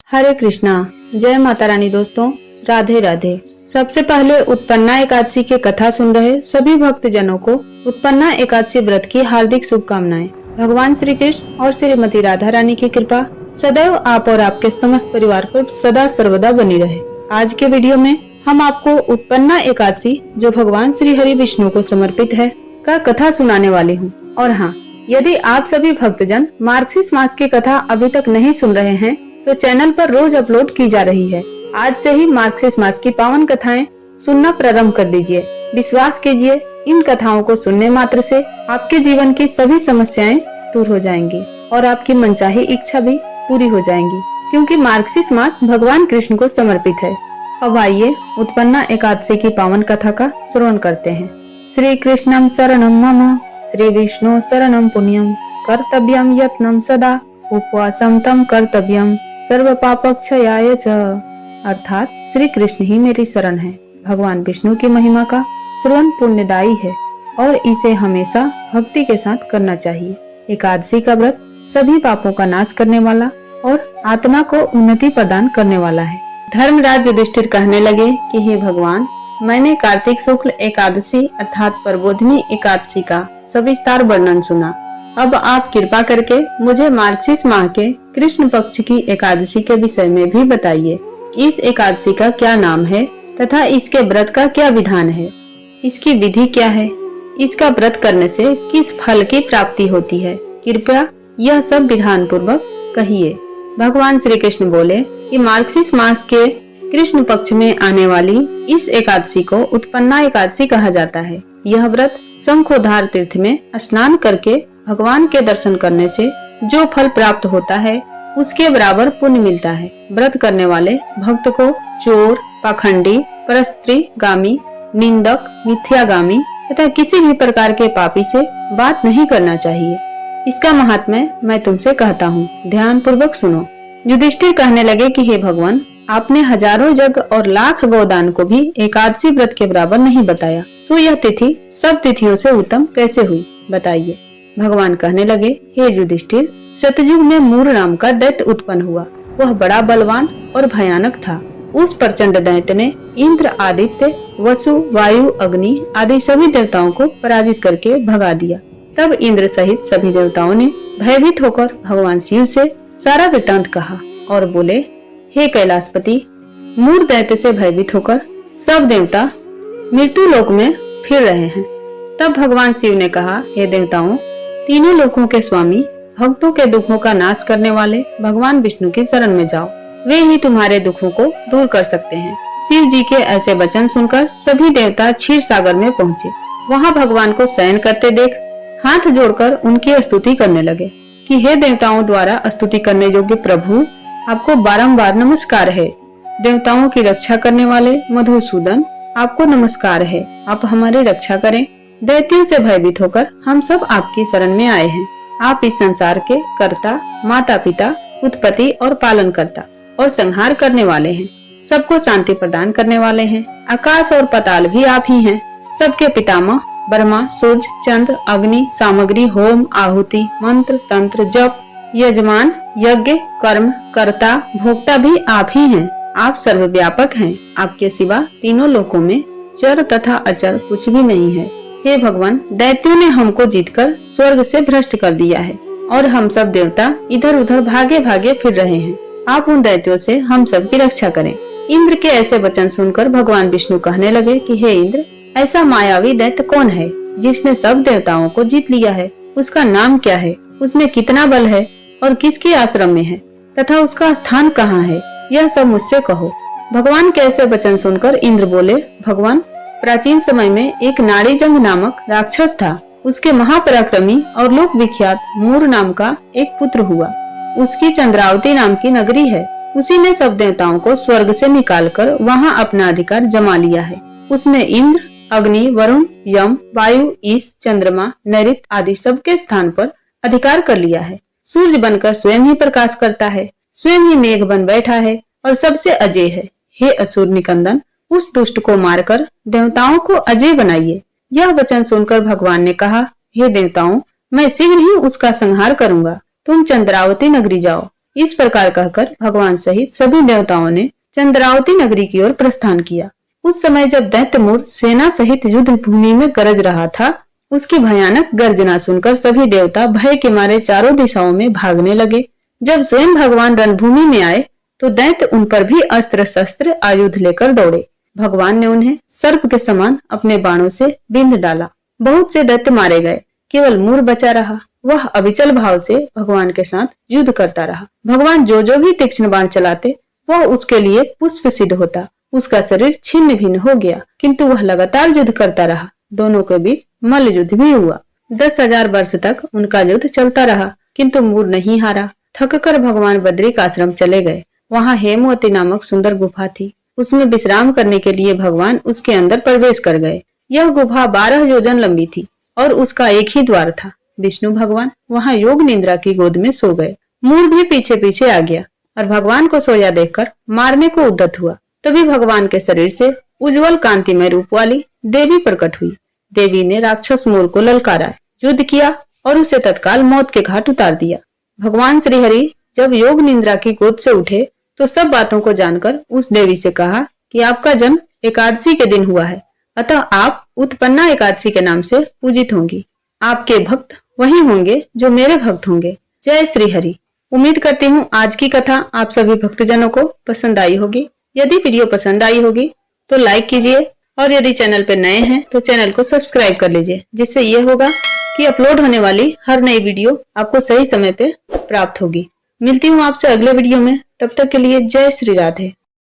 हरे कृष्णा। जय माता रानी। दोस्तों राधे राधे। सबसे पहले उत्पन्ना एकादशी की कथा सुन रहे सभी भक्त जनों को उत्पन्ना एकादशी व्रत की हार्दिक शुभकामनाएं। भगवान श्री कृष्ण और श्रीमती राधा रानी की कृपा सदैव आप और आपके समस्त परिवार पर सदा सर्वदा बनी रहे। आज के वीडियो में हम आपको उत्पन्ना एकादशी जो भगवान श्री हरि विष्णु को समर्पित है का कथा सुनाने वाली हूँ। और हाँ, यदि आप सभी भक्तजन मार्गशीर्ष मास की कथा अभी तक नहीं सुन रहे हैं तो चैनल पर रोज अपलोड की जा रही है। आज से ही मार्गशीर्ष मास की पावन कथाएं सुनना प्रारंभ कर दीजिए। विश्वास कीजिए, इन कथाओं को सुनने मात्र से आपके जीवन की सभी समस्याएं दूर हो जाएंगी और आपकी मनचाही इच्छा भी पूरी हो जाएंगी, क्योंकि मार्गशीर्ष मास भगवान कृष्ण को समर्पित है। अब आइए उत्पन्ना एकादशी की पावन कथा का श्रवण करते हैं। श्री कृष्णम शरणम मम, श्री विष्णु शरणम पुण्यम, कर्तव्यम यत्नम सदा, उपवासम तम कर्तव्यम, सर्व पापक्षयाय च। अर्थात श्री कृष्ण ही मेरी शरण है। भगवान विष्णु की महिमा का श्रवण पुण्यदायी है और इसे हमेशा भक्ति के साथ करना चाहिए। एकादशी का व्रत सभी पापों का नाश करने वाला और आत्मा को उन्नति प्रदान करने वाला है। धर्मराज युधिष्ठिर कहने लगे कि हे भगवान, मैंने कार्तिक शुक्ल एकादशी अर्थात प्रबोधिनी एकादशी का सविस्तार वर्णन सुना। अब आप कृपा करके मुझे मार्गशीर्ष माह के कृष्ण पक्ष की एकादशी के विषय में भी बताइए। इस एकादशी का क्या नाम है तथा इसके व्रत का क्या विधान है, इसकी विधि क्या है, इसका व्रत करने से किस फल की प्राप्ति होती है, कृपया यह सब विधान पूर्वक कहिए। भगवान श्री कृष्ण बोले कि मार्गशीर्ष मास के कृष्ण पक्ष में आने वाली इस एकादशी को उत्पन्ना एकादशी कहा जाता है। यह व्रत शंखोधार तीर्थ में स्नान करके भगवान के दर्शन करने से जो फल प्राप्त होता है उसके बराबर पुण्य मिलता है। व्रत करने वाले भक्त को चोर, पाखंडी, परस्त्रीगामी, निंदक, मिथ्यागामी तथा किसी भी प्रकार के पापी से बात नहीं करना चाहिए। इसका महात्म्य मैं तुमसे कहता हूँ, ध्यान पूर्वक सुनो। युधिष्ठिर कहने लगे कि हे भगवान, आपने हजारों यज्ञ और लाख गोदान को भी एकादशी व्रत के बराबर नहीं बताया, तो यह तिथि सब तिथियों से उत्तम कैसे हुई, बताइए। भगवान कहने लगे, हे युधिष्ठिर, सतयुग में मूर नाम का दैत्य उत्पन्न हुआ। वह बड़ा बलवान और भयानक था। उस प्रचंड दैत्य ने इंद्र, आदित्य, वसु, वायु, अग्नि आदि सभी देवताओं को पराजित करके भगा दिया। तब इंद्र सहित सभी देवताओं ने भयभीत होकर भगवान शिव से सारा वृत्तांत कहा और बोले, हे कैलाशपति, मूर दैत्य से भयभीत होकर सब देवता मृत्यु लोक में फिर रहे हैं। तब भगवान शिव ने कहा, हे देवताओं, तीनों लोकों के स्वामी, भक्तों के दुखों का नाश करने वाले भगवान विष्णु की शरण में जाओ, वे ही तुम्हारे दुखों को दूर कर सकते हैं। शिव जी के ऐसे वचन सुनकर सभी देवता क्षीर सागर में पहुँचे। वहाँ भगवान को शयन करते देख हाथ जोड़कर उनकी स्तुति करने लगे कि हे देवताओं द्वारा स्तुति करने योग्य प्रभु, आपको बारंबार नमस्कार है। देवताओं की रक्षा करने वाले मधुसूदन, आपको नमस्कार है। आप हमारी रक्षा करें। दैत्यों से भयभीत होकर हम सब आपकी शरण में आए हैं। आप इस संसार के कर्ता, माता पिता, उत्पत्ति और पालन करता और संहार करने वाले हैं। सबको शांति प्रदान करने वाले हैं। आकाश और पाताल भी आप ही हैं। सबके पितामह ब्रह्मा, सूर्य, चंद्र, अग्नि, सामग्री, होम, आहुति, मंत्र, तंत्र, जप, यजमान, यज्ञ, कर्म, कर्ता, भोक्ता भी आप ही हैं। आप सर्वव्यापक हैं। आपके सिवा तीनों लोकों में चर तथा अचर कुछ भी नहीं है। हे भगवान, दैत्यों ने हमको जीतकर स्वर्ग से भ्रष्ट कर दिया है और हम सब देवता इधर उधर भागे भागे फिर रहे हैं। आप उन दैत्यों से हम सब की रक्षा करें। इंद्र के ऐसे वचन सुनकर भगवान विष्णु कहने लगे कि हे इंद्र, ऐसा मायावी दैत्य कौन है जिसने सब देवताओं को जीत लिया है? उसका नाम क्या है? उसमें कितना बल है और किसके आश्रम में है तथा उसका स्थान कहाँ है? यह सब मुझसे कहो। भगवान के ऐसे वचन सुनकर इंद्र बोले, भगवान, प्राचीन समय में एक नाड़ीजंग नामक राक्षस था। उसके महापराक्रमी और लोक विख्यात मूर नाम का एक पुत्र हुआ। उसकी चंद्रावती नाम की नगरी है। उसी ने सब देवताओं को स्वर्ग से निकालकर वहां अपना अधिकार जमा लिया है। उसने इंद्र, अग्नि, वरुण, यम, वायु, ईश, चंद्रमा, नैऋत्य आदि सबके स्थान पर अधिकार कर लिया है। सूर्य बनकर स्वयं ही प्रकाश करता है, स्वयं ही मेघ बन बैठा है और सबसे अजय है। हे असुर निकंदन, उस दुष्ट को मारकर देवताओं को अजय बनाइए। यह वचन सुनकर भगवान ने कहा, हे देवताओं, मैं शीघ्र ही उसका संहार करूंगा। तुम चंद्रावती नगरी जाओ इस प्रकार कहकर भगवान सहित सभी देवताओं ने चंद्रावती नगरी की ओर प्रस्थान किया। उस समय जब दैत्यमूर सेना सहित युद्ध भूमि में गरज रहा था, उसकी भयानक गर्जना सुनकर सभी देवता भय के मारे चारों दिशाओं में भागने लगे। जब स्वयं भगवान रणभूमि में आए तो दैत्य उन पर भी अस्त्र शस्त्र आयुध लेकर दौड़े। भगवान ने उन्हें सर्प के समान अपने बाणों से बिंध डाला। बहुत से दैत्य मारे गए, केवल मूर बचा रहा। वह अविचल भाव से भगवान के साथ युद्ध करता रहा। भगवान जो भी तीक्ष्ण बाण चलाते वह उसके लिए पुष्प सिद्ध होता। उसका शरीर छिन्न भिन्न हो गया, किंतु वह लगातार युद्ध करता रहा। दोनों के बीच मल्ल युद्ध भी हुआ। 10,000 वर्ष तक उनका युद्ध चलता रहा, किंतु मूर नहीं हारा। थककर भगवान बद्रिक आश्रम चले गए। वहाँ हेमवती नामक सुंदर गुफा थी। उसमें विश्राम करने के लिए भगवान उसके अंदर प्रवेश कर गए। यह गुफा 12 योजन लंबी थी और उसका एक ही द्वार था। विष्णु भगवान वहाँ योग निद्रा की गोद में सो गए। मूर भी पीछे पीछे आ गया और भगवान को सोया देखकर मारने को उद्यत हुआ। तभी भगवान के शरीर से उज्जवल कांतिमय रूप वाली देवी प्रकट हुई। देवी ने राक्षस मूर को ललकारा, युद्ध किया और उसे तत्काल मौत के घाट उतार दिया। भगवान श्री हरि जब योग निद्रा की गोद से उठे तो सब बातों को जानकर उस देवी से कहा कि आपका जन्म एकादशी के दिन हुआ है, अतः आप उत्पन्ना एकादशी के नाम से पूजित होंगी। आपके भक्त वही होंगे जो मेरे भक्त होंगे। जय श्री हरि। उम्मीद करती हूँ आज की कथा आप सभी भक्तजनों को पसंद आई होगी। यदि वीडियो पसंद आई होगी तो लाइक कीजिए और यदि चैनल पर नए हैं तो चैनल को सब्सक्राइब कर लीजिए, जिससे ये होगा कि अपलोड होने वाली हर नई वीडियो आपको सही समय पे प्राप्त होगी। मिलती हूँ आपसे अगले वीडियो में, तब तक के लिए जय श्री राधे।